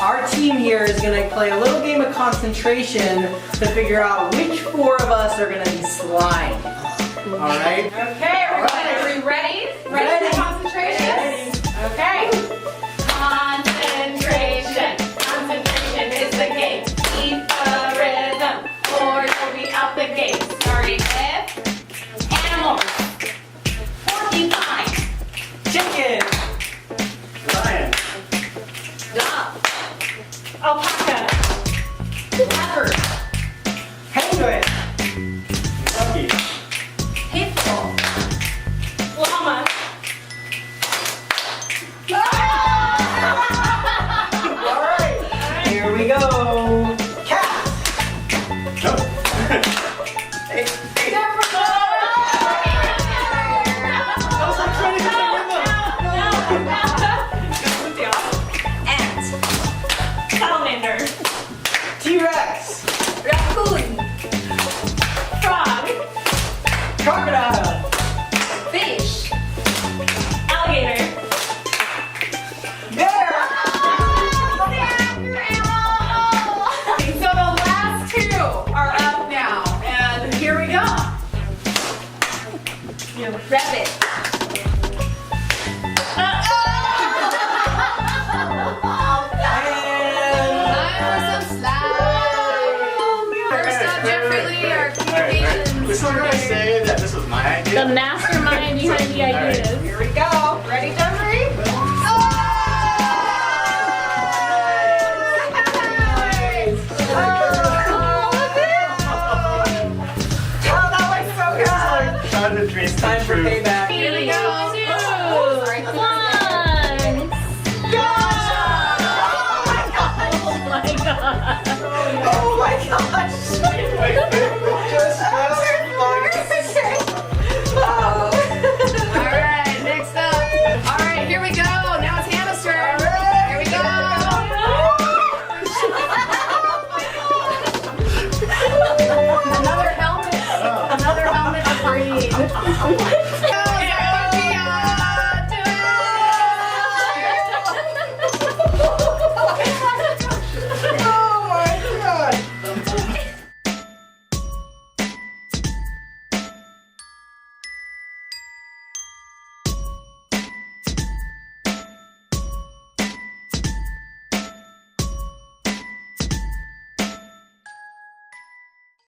our team here is going to play a little game of concentration to figure out which 4 of us are going to be slime. Alright? Okay, are we ready? Ready for concentration? Ready. Okay. Concentration. Concentration is the game. Keep the rhythm or you'll be out the gate. Starting with animals. Porcupine. Chicken. Lion. Dog. Alpaca. Leopard. Penguin. Monkey. Pitbull. Llama. Alright. Here we go. Cat. No. Hey, hey. I was like trying to get the rhythm. Ant. Salamander. T-Rex. Raccoon. Frog. Crocodile. Fish. Alligator. Bear. So the last 2 are up now, and here we go. Rabbit. First up, Jeffrey Lee, our communications. We're still gonna say that this was my idea. The mastermind behind the ideas. Here we go. Ready, Jeffrey? Time to dream Time for true. payback. Here we go. 2, Sorry, 1. Oh Oh my god. Oh my gosh. Alright, next up. Alright, here we go. Now it's Hannah's turn. Here we go. Another helmet. Another helmet to breathe.